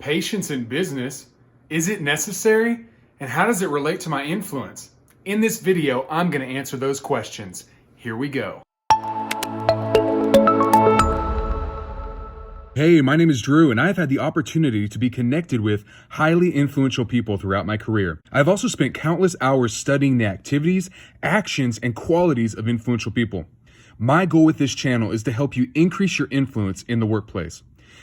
Patience in business, is it necessary? And how does it relate to my influence? In this video, I'm going to answer those questions. Here we go. Hey, my name is Drew, and I've had the opportunity to be connected with highly influential people throughout my career. I've also spent countless hours studying the activities, actions, and qualities of influential people. My goal with this channel is to help you increase your influence in the workplace.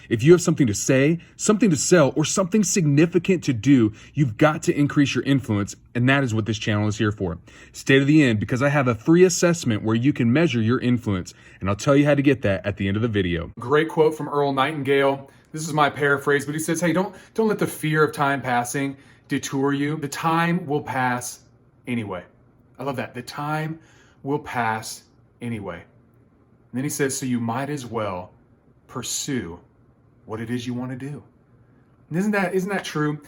If you have something to say, something to sell, or something significant to do, you've got to increase your influence, and that is what this channel is here for. Stay to the end because I have a free assessment where you can measure your influence, and I'll tell you how to get that at the end of the video. Great quote from Earl Nightingale. This is my paraphrase, but he says, hey, don't let the fear of time passing detour you. The time will pass anyway. I love that. The time will pass anyway. And then he says, so you might as well pursue what it is you want to do. And isn't that true?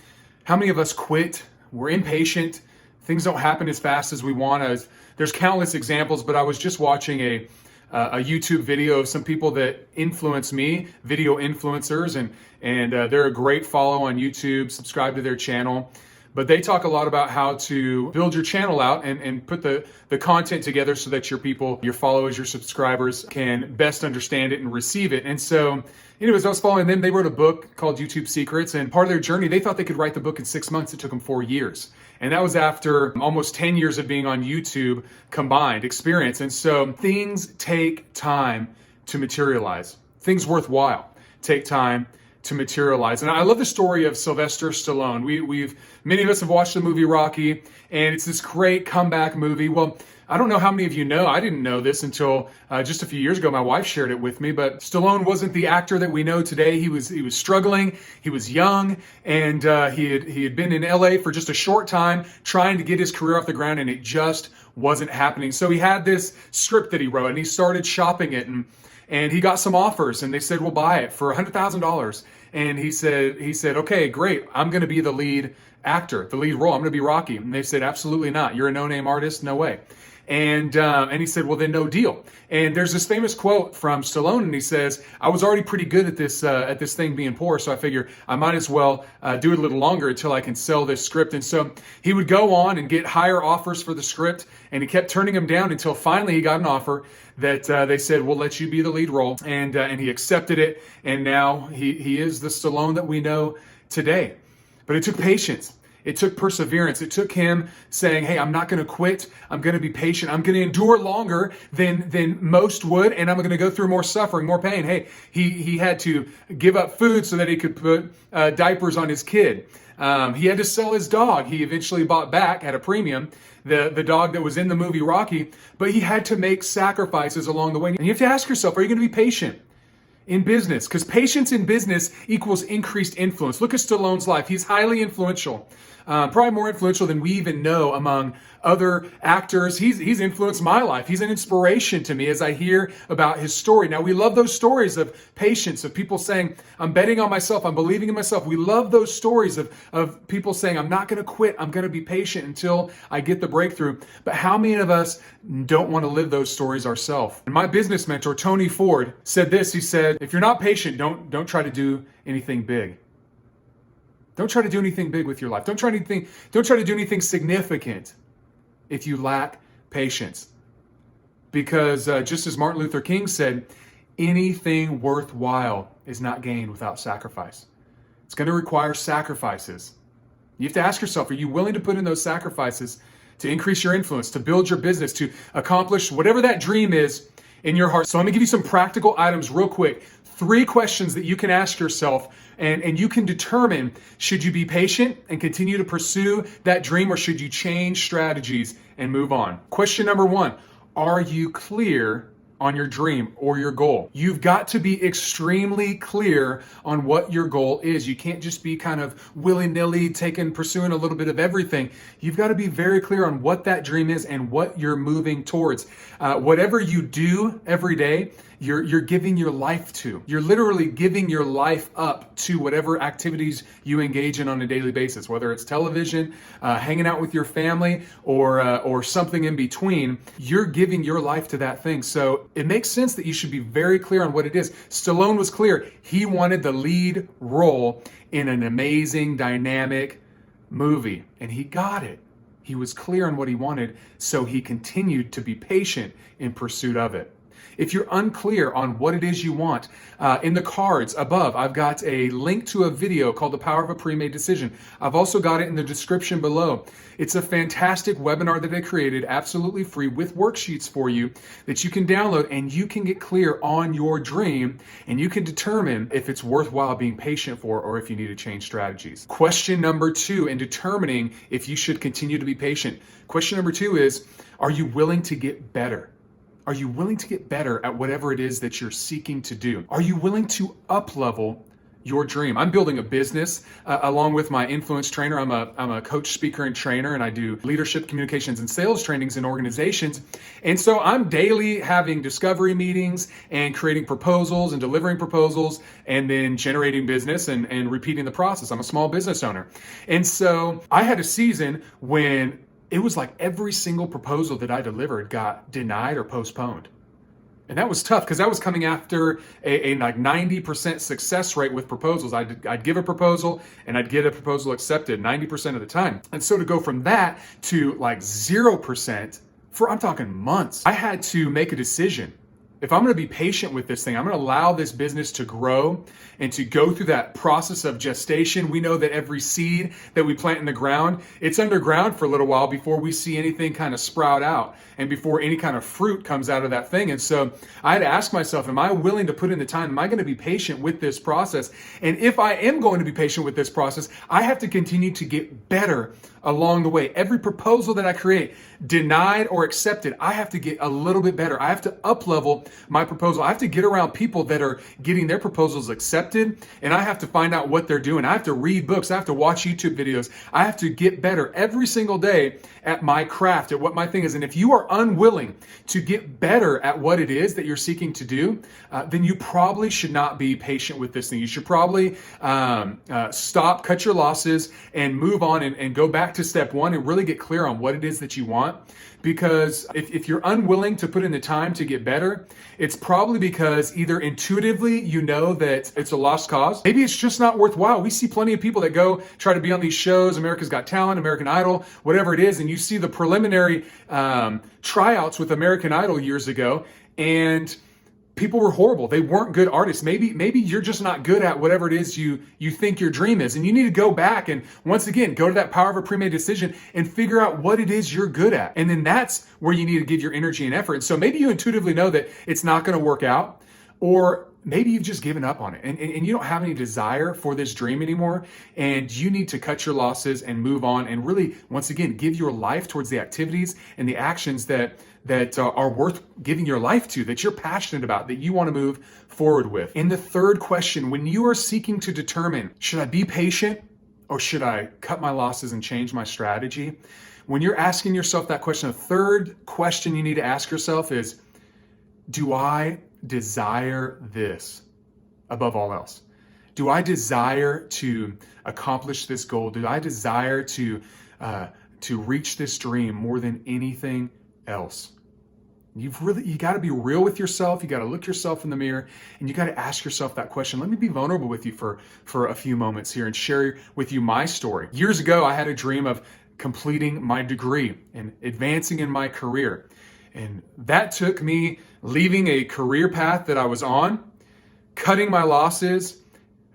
How many of us quit? We're impatient. Things don't happen as fast as we want. There's countless examples, but I was just watching a YouTube video of some people that influence me, video influencers, and they're a great follow on YouTube. Subscribe to their channel. But they talk a lot about how to build your channel out and put the content together so that your people, your followers, your subscribers can best understand it and receive it. And so, anyways, I was following them. They wrote a book called YouTube Secrets, and part of their journey, they thought they could write the book in 6 months. It took them 4 years. And that was after almost 10 years of being on YouTube combined experience. And so things take time to materialize. Things worthwhile take time to materialize. And I love the story of Sylvester Stallone. Many of us have watched the movie Rocky, and it's this great comeback movie. Well, I don't know how many of you know, I didn't know this until just a few years ago. My wife shared it with me, but Stallone wasn't the actor that we know today. He was struggling, he was young, and he had been in LA for just a short time trying to get his career off the ground, and it just wasn't happening. So he had this script that he wrote, and he started shopping it, and he got some offers, and they said, we'll buy it for $100,000. And he said, okay, great. I'm going to be the lead actor, the lead role. I'm going to be Rocky. And they said, absolutely not. You're a no-name artist. No way. And he said, well, then no deal. And there's this famous quote from Stallone, and he says, I was already pretty good at this thing being poor, so I figure I might as well do it a little longer until I can sell this script. And so he would go on and get higher offers for the script, and he kept turning them down until finally he got an offer that they said, we'll let you be the lead role. And he accepted it, and now he is the Stallone that we know today. But it took patience. It took perseverance. It took him saying, hey, I'm not going to quit. I'm going to be patient. I'm going to endure longer than most would, and I'm going to go through more suffering, more pain. Hey, he had to give up food so that he could put diapers on his kid. He had to sell his dog. He eventually bought back at a premium the dog that was in the movie Rocky, but he had to make sacrifices along the way. And you have to ask yourself, are you going to be patient in business? Because patience in business equals increased influence. Look at Stallone's life. He's highly influential. Probably more influential than we even know among other actors. He's influenced my life. He's an inspiration to me as I hear about his story. Now, we love those stories of patience, of people saying, I'm betting on myself, I'm believing in myself. We love those stories of people saying, I'm not going to quit, I'm going to be patient until I get the breakthrough. But how many of us don't want to live those stories ourselves? And my business mentor, Tony Ford, said this. He said, if you're not patient, don't try to do anything big. Don't try to do anything big with your life. Don't try to do anything significant if you lack patience. Because just as Martin Luther King said, anything worthwhile is not gained without sacrifice. It's going to require sacrifices. You have to ask yourself, are you willing to put in those sacrifices to increase your influence, to build your business, to accomplish whatever that dream is in your heart? So I'm going to give you some practical items real quick. 3 questions that you can ask yourself, and you can determine, should you be patient and continue to pursue that dream, or should you change strategies and move on? Question number 1, are you clear on your dream or your goal? You've got to be extremely clear on what your goal is. You can't just be kind of willy-nilly pursuing a little bit of everything. You've got to be very clear on what that dream is and what you're moving towards. Whatever you do every day, you're giving your life to. You're literally giving your life up to whatever activities you engage in on a daily basis, whether it's television, hanging out with your family, or something in between. You're giving your life to that thing. So it makes sense that you should be very clear on what it is. Stallone was clear. He wanted the lead role in an amazing, dynamic movie, and he got it. He was clear on what he wanted, so he continued to be patient in pursuit of it. If you're unclear on what it is you want, in the cards above, I've got a link to a video called The Power of a Premade Decision. I've also got it in the description below. It's a fantastic webinar that I created, absolutely free, with worksheets for you that you can download, and you can get clear on your dream, and you can determine if it's worthwhile being patient for, or if you need to change strategies. Question number 2 in determining if you should continue to be patient. Question number 2 is, are you willing to get better? Are you willing to get better at whatever it is that you're seeking to do? Are you willing to up-level your dream? I'm building a business along with my influence trainer. I'm a coach, speaker, and trainer, and I do leadership, communications, and sales trainings in organizations. And so I'm daily having discovery meetings and creating proposals and delivering proposals and then generating business and repeating the process. I'm a small business owner. And so I had a season when it was like every single proposal that I delivered got denied or postponed. And that was tough because I was coming after a like 90% success rate with proposals. I'd give a proposal and I'd get a proposal accepted 90% of the time. And so to go from that to like 0% for, I'm talking months, I had to make a decision. If I'm going to be patient with this thing, I'm going to allow this business to grow and to go through that process of gestation. We know that every seed that we plant in the ground, it's underground for a little while before we see anything kind of sprout out and before any kind of fruit comes out of that thing. And so I had to ask myself, am I willing to put in the time? Am I going to be patient with this process? And if I am going to be patient with this process, I have to continue to get better along the way. Every proposal that I create, denied or accepted, I have to get a little bit better. I have to up-level my proposal. I have to get around people that are getting their proposals accepted, and I have to find out what they're doing. I have to read books. I have to watch YouTube videos. I have to get better every single day at my craft, at what my thing is. And if you are unwilling to get better at what it is that you're seeking to do, then you probably should not be patient with this thing. You should probably stop, cut your losses, and move on and go back to step 1 and really get clear on what it is that you want. Because if you're unwilling to put in the time to get better, it's probably because either intuitively you know that it's a lost cause. Maybe it's just not worthwhile. We see plenty of people that go try to be on these shows, America's Got Talent, American Idol, whatever it is, and you see the preliminary tryouts with American Idol years ago, and people were horrible. They weren't good artists. Maybe you're just not good at whatever it is you think your dream is. And you need to go back and once again, go to that Power of a Premade Decision and figure out what it is you're good at. And then that's where you need to give your energy and effort. And so maybe you intuitively know that it's not going to work out, or maybe you've just given up on it and you don't have any desire for this dream anymore, and you need to cut your losses and move on and really, once again, give your life towards the activities and the actions that are worth giving your life to, that you're passionate about, that you want to move forward with. And the third question, when you are seeking to determine, should I be patient or should I cut my losses and change my strategy? When you're asking yourself that question, the third question you need to ask yourself is, do I desire this above all else? Do I desire to accomplish this goal? Do I desire to reach this dream more than anything else? You got to be real with yourself. You got to look yourself in the mirror and you got to ask yourself that question. Let me be vulnerable with you for a few moments here and share with you my story. Years ago, I had a dream of completing my degree and advancing in my career. And that took me leaving a career path that I was on, cutting my losses,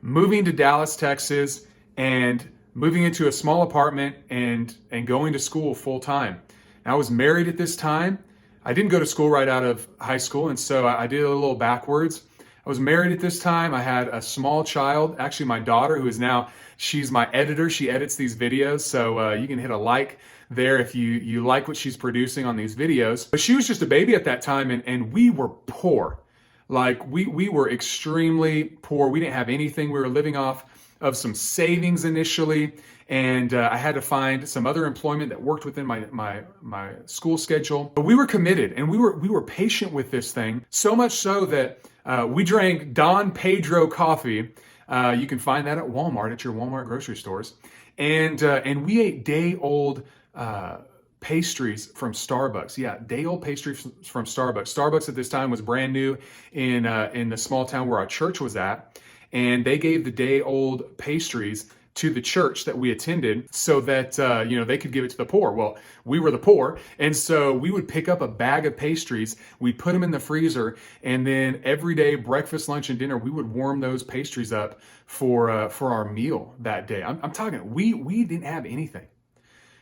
moving to Dallas, Texas, and moving into a small apartment and going to school full time. I was married at this time. I didn't go to school right out of high school, and so I did it a little backwards. I was married at this time. I had a small child, actually my daughter, who is now, she's my editor. She edits these videos, so you can hit a like there if you like what she's producing on these videos. But she was just a baby at that time, and we were poor. Like we were extremely poor. We didn't have anything. We were living off of some savings initially, and I had to find some other employment that worked within my school schedule. But we were committed, and we were patient with this thing, so much so that we drank Don Pedro coffee. You can find that at Walmart, at your Walmart grocery stores, and we ate day-old pastries from Starbucks. Yeah, day-old pastries from Starbucks. Starbucks at this time was brand new in the small town where our church was at, and they gave the day-old pastries to the church that we attended so that they could give it to the poor. Well, we were the poor, and so we would pick up a bag of pastries, we'd put them in the freezer, and then every day, breakfast, lunch, and dinner, we would warm those pastries up for our meal that day. I'm talking, we didn't have anything.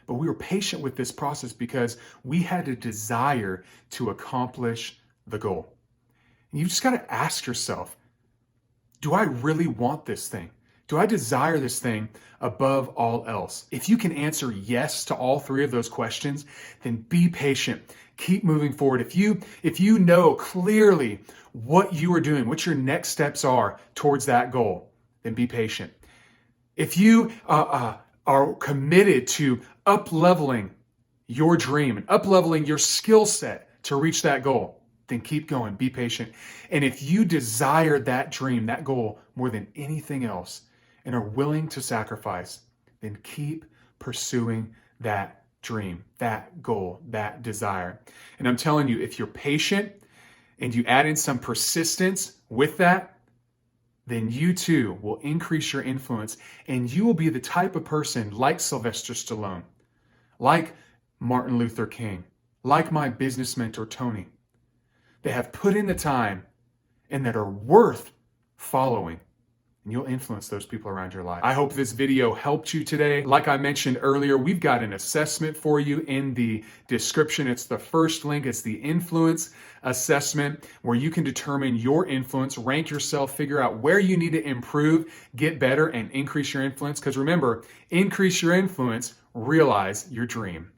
But we were patient with this process because we had a desire to accomplish the goal. And you just got to ask yourself, do I really want this thing? Do I desire this thing above all else? If you can answer yes to all three of those questions, then be patient. Keep moving forward. If you know clearly what you are doing, what your next steps are towards that goal, then be patient. If you are committed to up-leveling your dream and up-leveling your skill set to reach that goal, then keep going, be patient. And if you desire that dream, that goal more than anything else and are willing to sacrifice, then keep pursuing that dream, that goal, that desire. And I'm telling you, if you're patient and you add in some persistence with that, then you too will increase your influence, and you will be the type of person like Sylvester Stallone, like Martin Luther King, like my business mentor, Tony, that have put in the time and that are worth following. And you'll influence those people around your life. I hope this video helped you today. Like I mentioned earlier, we've got an assessment for you in the description. It's the first link. It's the influence assessment where you can determine your influence, rank yourself, figure out where you need to improve, get better, and increase your influence. Because remember, increase your influence, realize your dream.